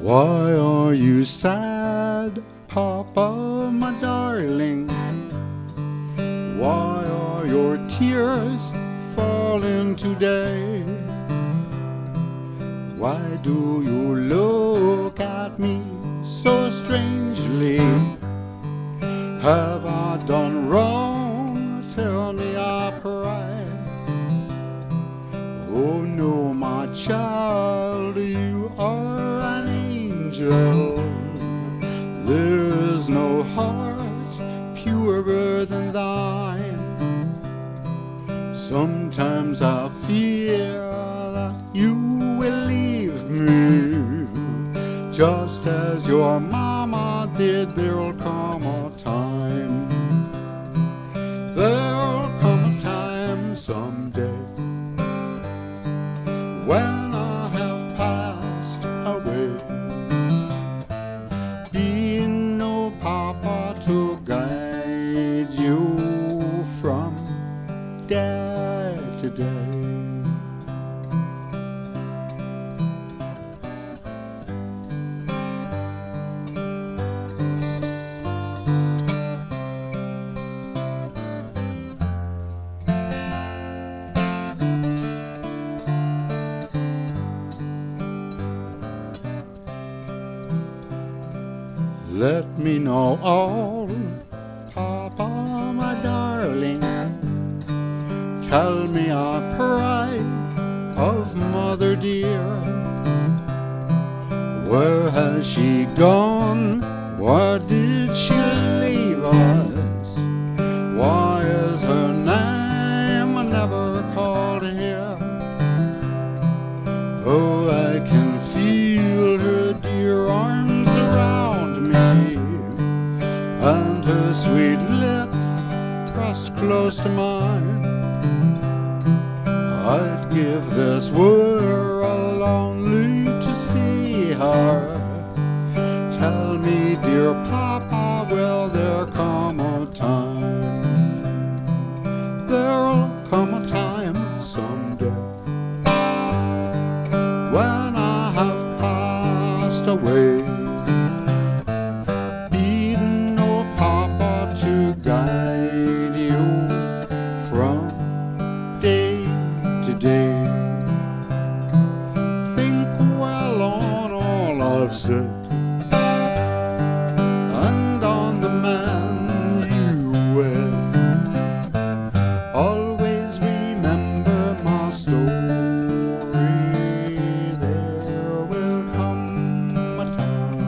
Why are you sad, Papa, my darling? Why are your tears falling today? Why do you look at me so strangely? Have I done wrong? Tell me, I pray. Oh no, my child, you are an angel. There is no heart purer than thine. Sometimes I fear that you will leave me, just as your mama did. There'll come a time, there'll come a time someday when I have passed away. Be no papa to guide you from day to day. Let me know all, Papa, my darling. Tell me, I pray, of Mother dear. Where has she gone? Why did she leave us? Why is her name never called here? Oh, I can feel her dear arms around me, and her sweet lips pressed close to mine. I'd give this world only to see her. Tell me, dear Papa, will there come a time? There'll come a time someday when I have passed away. Be no papa to guide you from day to day. Think well on all I've said, and on the man you wed. Always remember my story. There will come a time.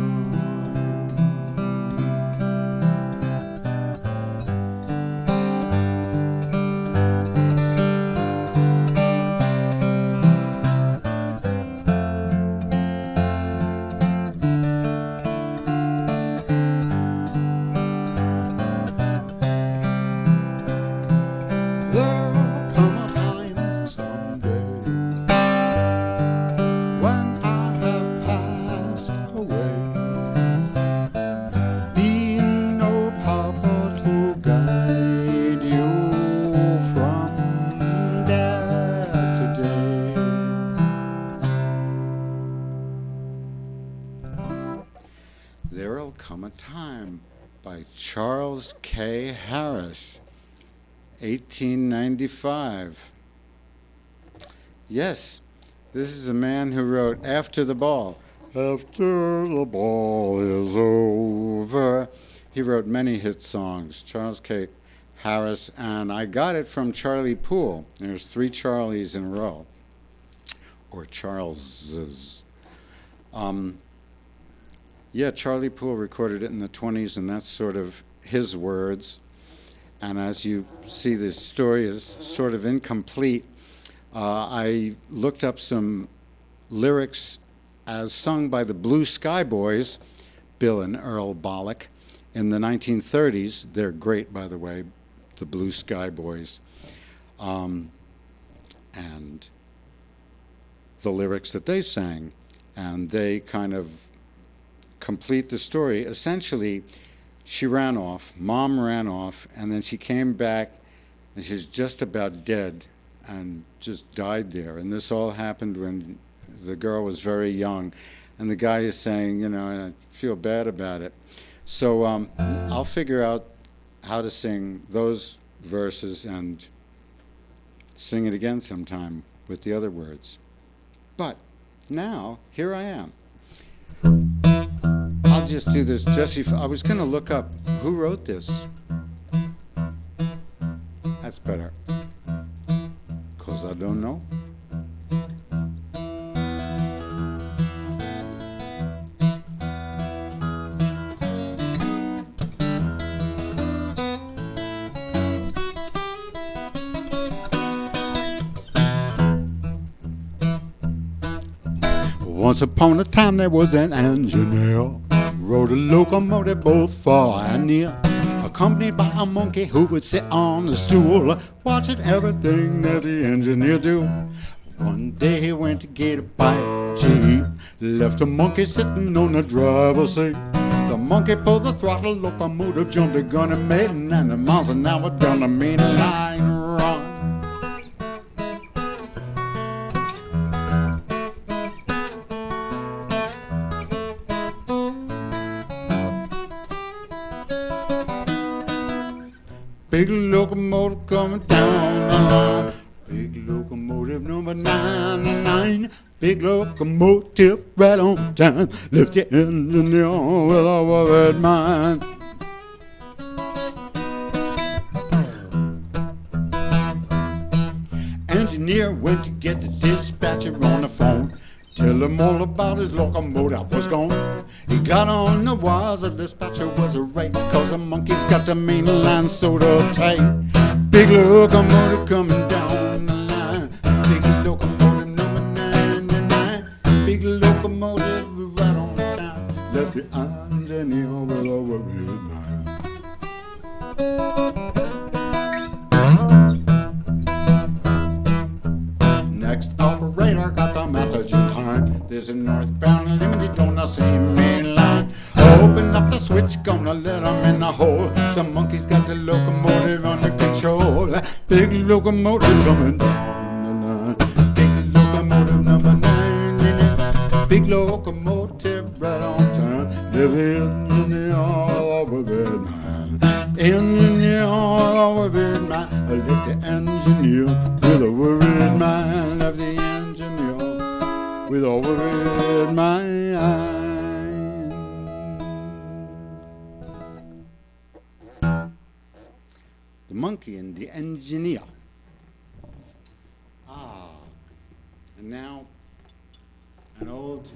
There'll come a time someday when I have passed away. Be no papa to guide you from day to day. There'll Come a Time by Charles K. Harris, 1895. Yes, this is a man who wrote After the Ball. After the ball is over. He wrote many hit songs, Charles K. Harris, and I got it from Charlie Poole. There's three Charlies in a row, or Charleses. Yeah, Charlie Poole recorded it in the 20s, and that's sort of his words. And as you see, this story is sort of incomplete. I looked up some lyrics as sung by the Blue Sky Boys, Bill and Earl Bollock, in the 1930s. They're great, by the way, the Blue Sky Boys. And the lyrics that they sang. And they kind of complete the story. Essentially, she ran off, Mom ran off, and then she came back, and she's just about dead and just died there. And this all happened when the girl was very young. and the guy is saying, you know, I feel bad about it. So I'll figure out how to sing those verses and sing it again sometime with the other words. But now, here I am. I'll just do this. Jesse, I was going to look up who wrote this. That's better. 'Cause I don't know. Once upon a time there was an engineer, rode a locomotive both far and near, accompanied by a monkey who would sit on the stool, watching everything that the engineer do. One day he went to get a bite to eat, left a monkey sitting on the driver's seat. The monkey pulled the throttle, locomotive jumped the gun and made 90 miles an hour down the main line run. Big locomotive coming down the line. Big locomotive number 99. Big locomotive right on time. Lift the engine on with a worried mind. Engineer went to get the dispatcher on the phone. Tell him all about his locomotive was gone. He got on the wires, the dispatcher was right, 'cause the monkey's got the main line sewed up tight. Big locomotive coming down the line. Big locomotive number 99. Big locomotive right on time. Left the engineer with a worried mind. Next operator got the message in time. There's a northbound limited on the same main line. Open up the switch, gonna let him in the hole. The monkey's got the locomotive under control. Big locomotive coming down the line. Big locomotive number 99. Big locomotive right on time. Live in the all worried mind. Engineer all worried mind. Lift the engineer with a worried mind. Of the engineer with a worried mind. The monkey and the engineer. And now an old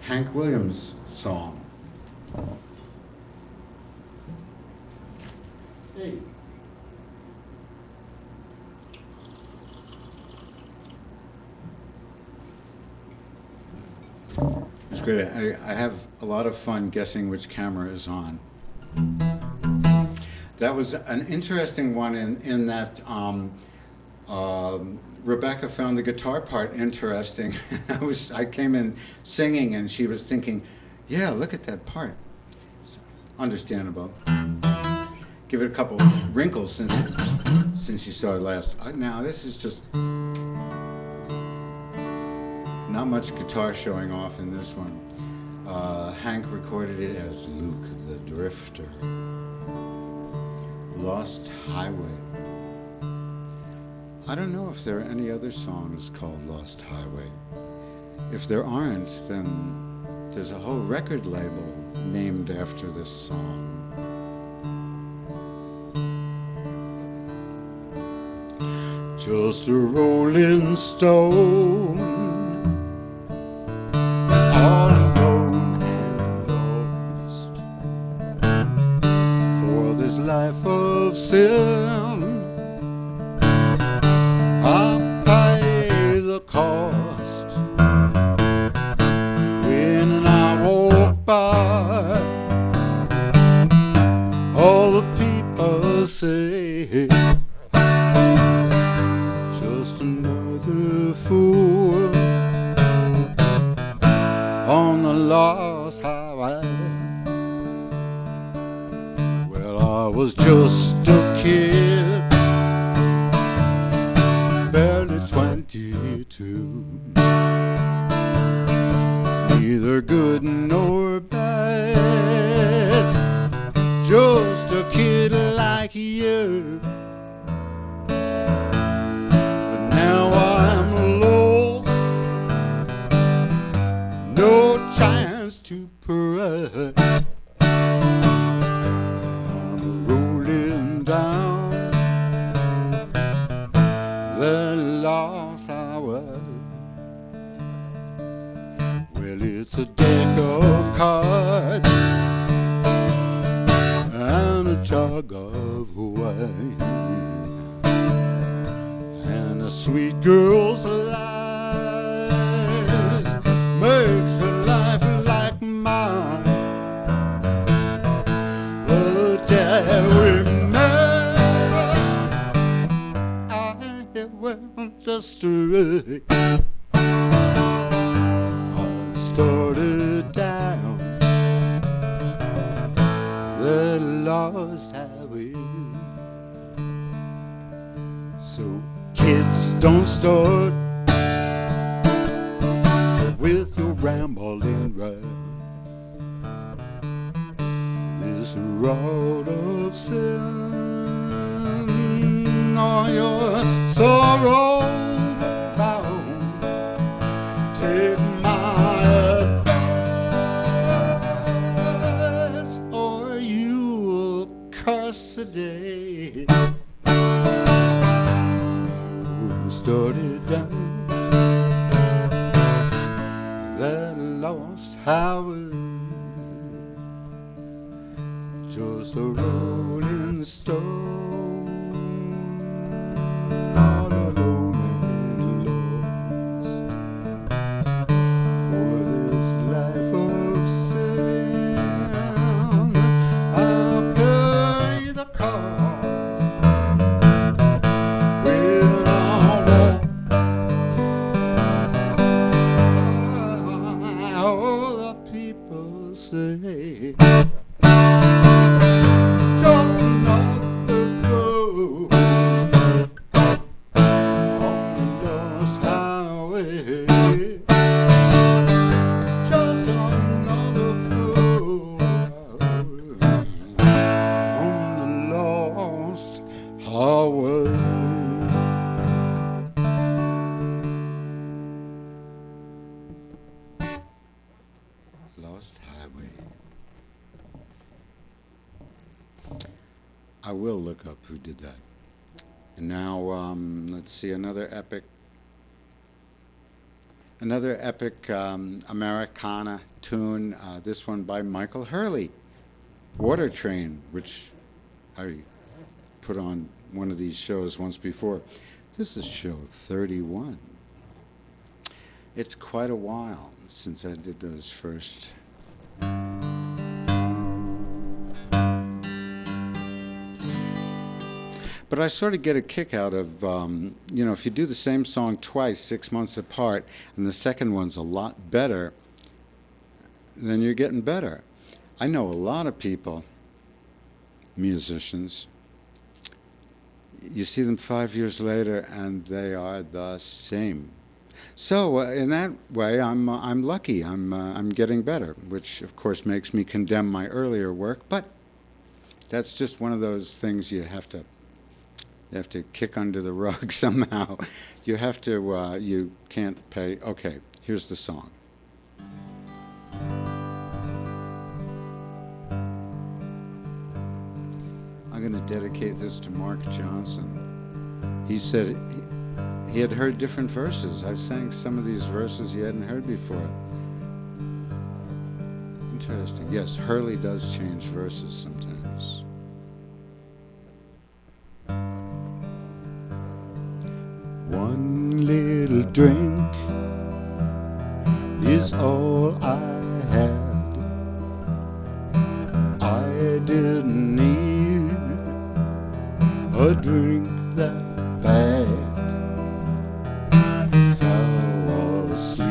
Hank Williams song. Hey. It's great. I have a lot of fun guessing which camera is on. That was an interesting one in that Rebecca found the guitar part interesting. I came in singing and she was thinking, yeah, look at that part. It's understandable. Give it a couple wrinkles since you saw it last. Now this is just not much guitar showing off in this one. Hank recorded it as Luke the Drifter. Lost Highway. I don't know if there are any other songs called Lost Highway. If there aren't, then there's a whole record label named after this song. Just a rolling stone, all alone and lost. For this life of sin, I pay the cost. When I walk by, all the people say, just another fool on the lost highway. Well, I was just a kid, barely 22. just a kid like you. But now I'm lost, no chance to pray. I'm rolling down the lost highway. Well, it's a deck of cards and a jug of wine, and a sweet girl's lies makes a life like mine. But I remember I went astray. I started down the lost highway. So kids, don't start with your rambling ride. This road of sin or your sorrow bound. Take my advice or you'll curse the day. Who started down that lost highway? Just a rolling stone, all alone and lost. For this life of sin, I'll pay the cost. When I walk, all the people say, just another fool on the lost highway. Just another fool on the lost highway. Lost highway. I will look up who did that. And now, let's see, another epic Americana tune, this one by Michael Hurley, Watertrain, which I put on one of these shows once before. This is show 31. It's quite a while since I did those first. But I sort of get a kick out of, if you do the same song twice, 6 months apart, and the second one's a lot better, then you're getting better. I know a lot of people, musicians, you see them 5 years later and they are the same. So in that way, I'm lucky. I'm getting better, which of course makes me condemn my earlier work. But that's just one of those things you have to kick under the rug somehow. You have to. You can't pay. Okay, here's the song. I'm going to dedicate this to Mark Johnson. He said he had heard different verses. I sang some of these verses he hadn't heard before. Interesting. Yes, Hurley does change verses sometimes. One little drink is all I had. I didn't need a drink that bad. Fell asleep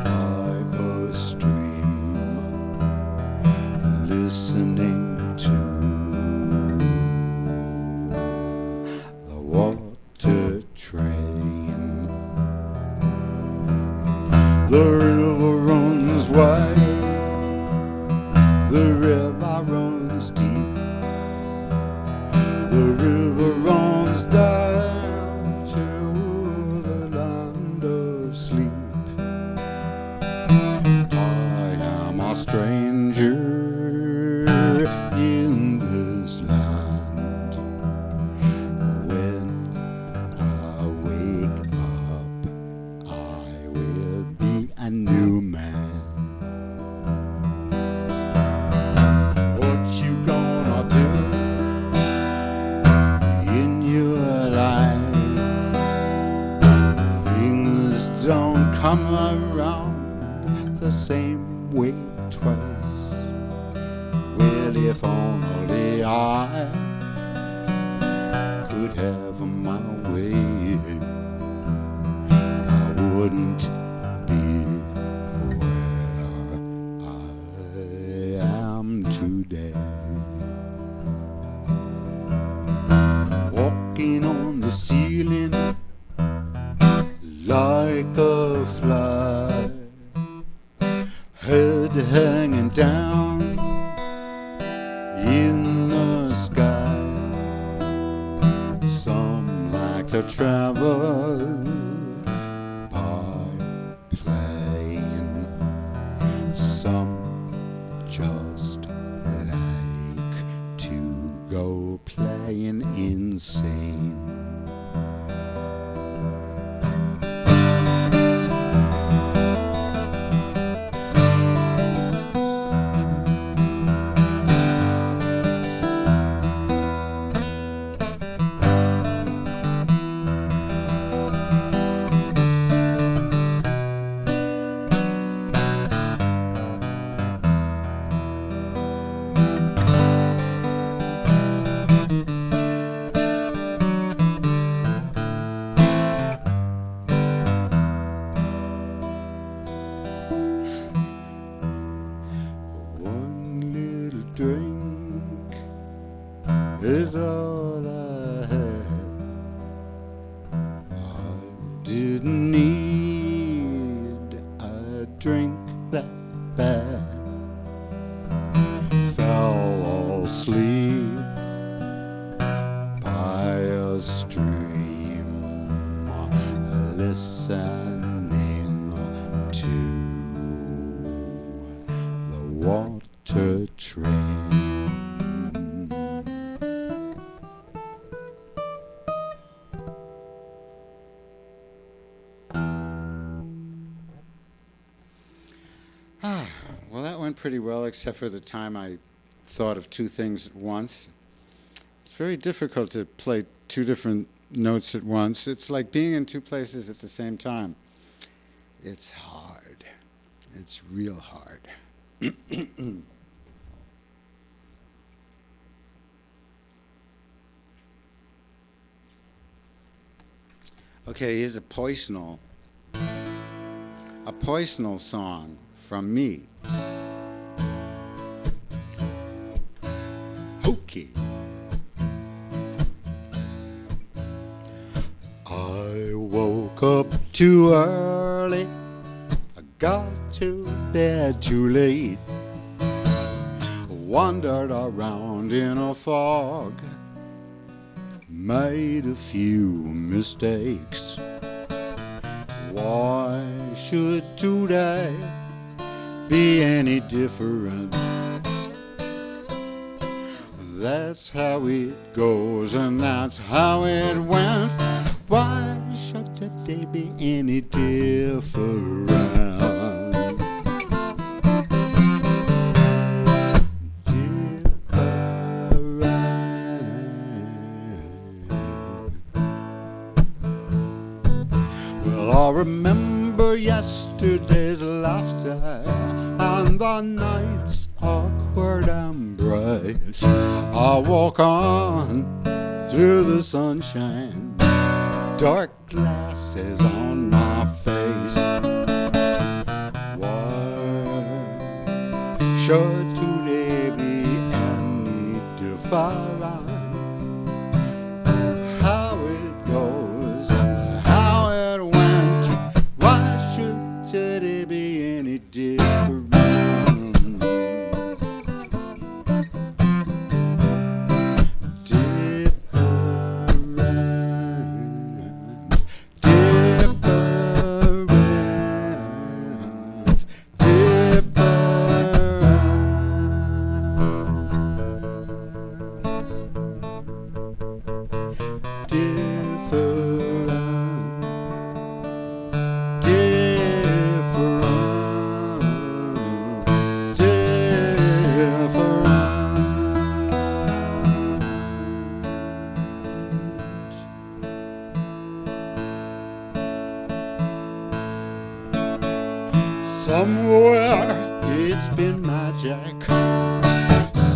by a stream, listening to the Watertrain. The river runs wide The river runs deep. The river runs down to the land of sleep. I am a stranger in this land. When I wake up, I will be a new man. What you gonna do in your life? Things don't come around the same way twice. Well, if only I could have my way, I wouldn't be where I am today. Walking on the ceiling like a fly, head hanging down in the sky. Some like to travel by plane, some just like to go playing insane. Drink is all I had. I didn't need a drink that bad. Fell asleep by a stream, listening to the Watertrain. Well, that went pretty well, except for the time I thought of two things at once. It's very difficult to play two different notes at once. It's like being in two places at the same time. It's hard. It's real hard. Okay, here's a personal song from me. Okay. I woke up too early, I got to bed too late, wandered around in a fog, made a few mistakes. Why should today be any different? That's how it goes and that's how it went. Why should today be any different? Well, I remember yesterday's laughter and the night's awkward embrace. I walk on through the sunshine, dark glasses on my face. Why should today be any different? How it goes, how it went. Why should today be any different?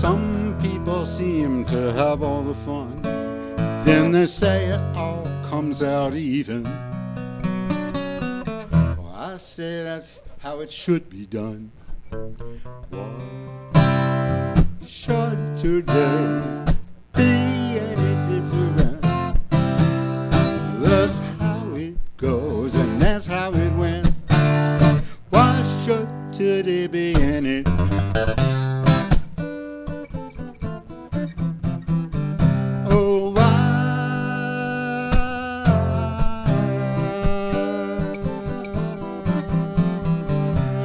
Some people seem to have all the fun, then they say it all comes out even. Well, I say that's how it should be done. Why should today be any different? That's how it goes, and that's how it went. Why should today be any? Oh, why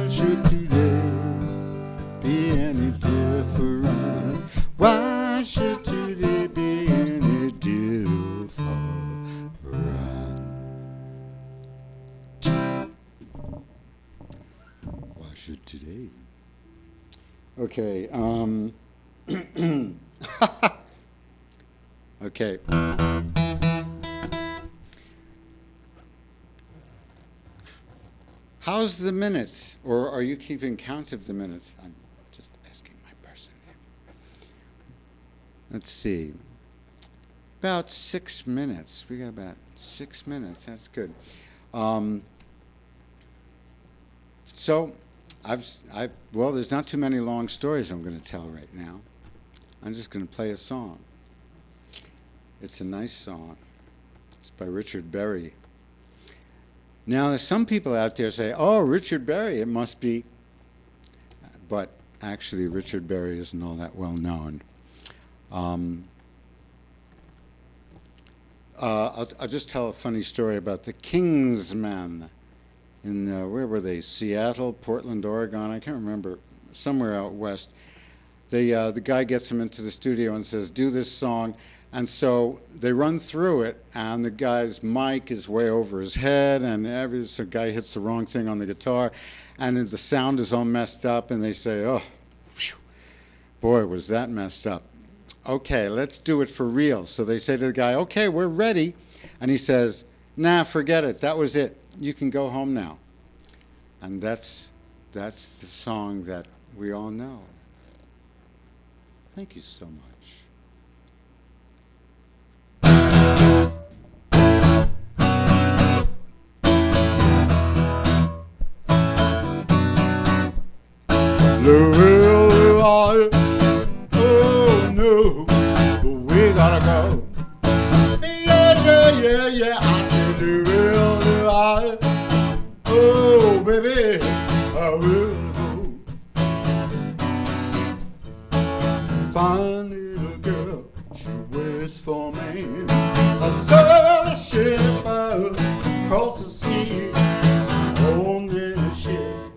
should today be any different? Why should today be any different? Why should today? Okay, okay. How's the minutes? Or are you keeping count of the minutes? I'm just asking my person here. Let's see. About 6 minutes. We got about 6 minutes. That's good. So, well, there's not too many long stories I'm going to tell right now. I'm just going to play a song. It's a nice song. It's by Richard Berry. Now, there's some people out there say, oh, Richard Berry, it must be. But actually, Richard Berry isn't all that well known. I'll just tell a funny story about the Kingsmen. In, where were they? Seattle, Portland, Oregon, I can't remember, somewhere out west. The guy gets him into the studio and says, do this song. And so they run through it, and the guy's mic is way over his head, and so the guy hits the wrong thing on the guitar, and the sound is all messed up, and they say, oh, phew, boy, was that messed up. Okay, let's do it for real. So they say to the guy, okay, we're ready. And he says, nah, forget it. That was it. You can go home now. And that's the song that we all know. Thank you so much. Louie Louie, oh no, we gotta go. Yeah, yeah, yeah, yeah, I said Louie Louie, oh baby, I will go. Fine little girl, she waits for me. I saw the ship across the sea, only the ship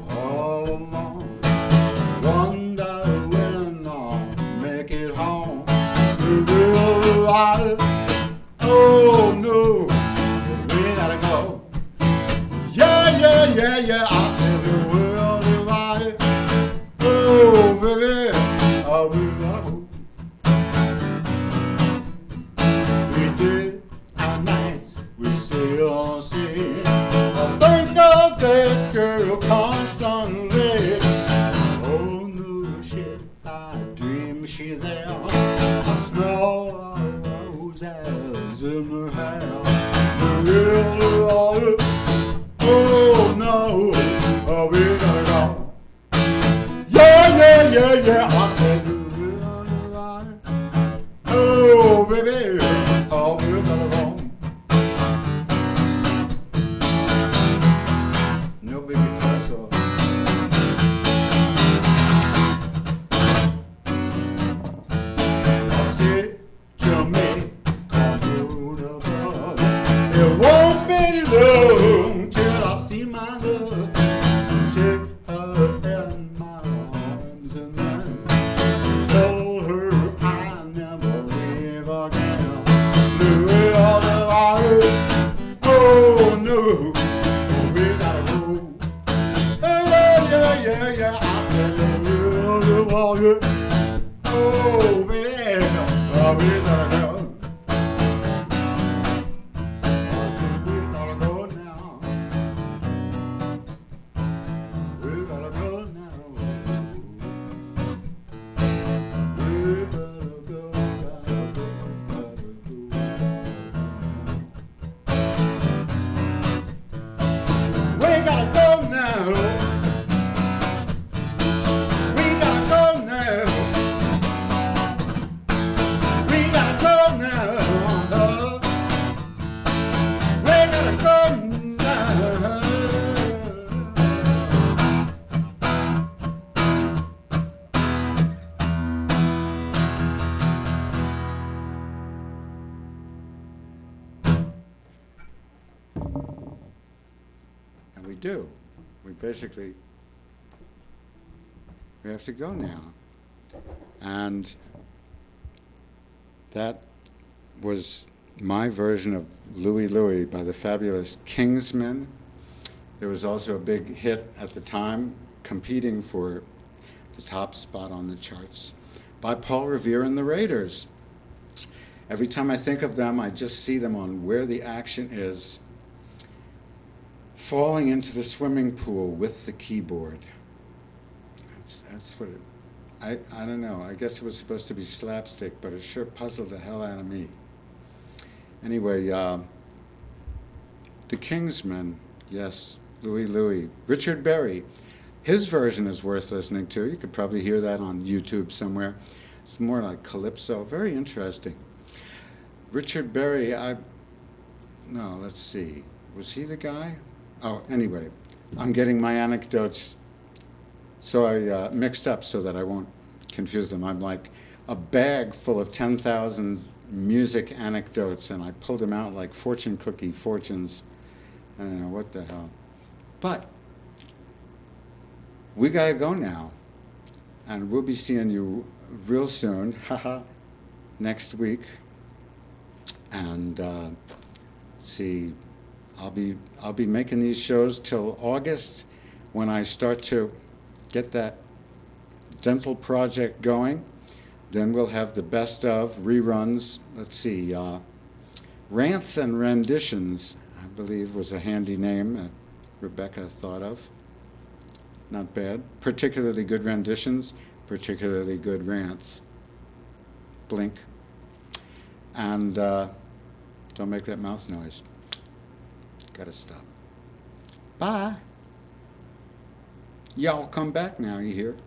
all alone. Wonder when I'll make it home. Oh no, we gotta go. Yeah, yeah, yeah, yeah, I said the world is wide. Oh baby, we gotta go. We did our nights, we sail on sea. I think of that girl constantly. Oh no, shit, I dream she there. I smell our roses in her hair. Oh no, we gotta go. Yeah, yeah, yeah, yeah, I said oh baby, we gotta go. No big guitar solo. I said Jamaica, beautiful. It won't be long till I see my love. Take her in my arms and then tell her I never leave again. Oh no, we gotta go. Oh yeah, yeah, yeah, I said oh baby, we gotta go. We gotta go now. We gotta go now. do? We basically, we have to go now. And that was my version of Louie Louie by the fabulous Kingsmen. There was also a big hit at the time, competing for the top spot on the charts, by Paul Revere and the Raiders. Every time I think of them, I just see them on Where the Action Is, falling into the swimming pool with the keyboard. That's what it, I don't know. I guess it was supposed to be slapstick, but it sure puzzled the hell out of me. Anyway, the Kingsmen, yes, Louie Louie. Richard Berry, his version is worth listening to. You could probably hear that on YouTube somewhere. It's more like calypso, very interesting. Richard Berry, no, let's see. Was he the guy? Oh, anyway, I'm getting my anecdotes so I mixed up so that I won't confuse them. I'm like a bag full of 10,000 music anecdotes, and I pulled them out like fortune cookie fortunes. I don't know what the hell. But we got to go now, and we'll be seeing you real soon, haha, next week. And let's see, I'll be making these shows till August, when I start to get that dental project going. Then we'll have the best of reruns. Let's see, Rants and Renditions, I believe, was a handy name that Rebecca thought of. Not bad. Particularly good renditions, particularly good rants. Blink. And don't make that mouse noise. Gotta stop. Bye. Y'all come back now, you hear?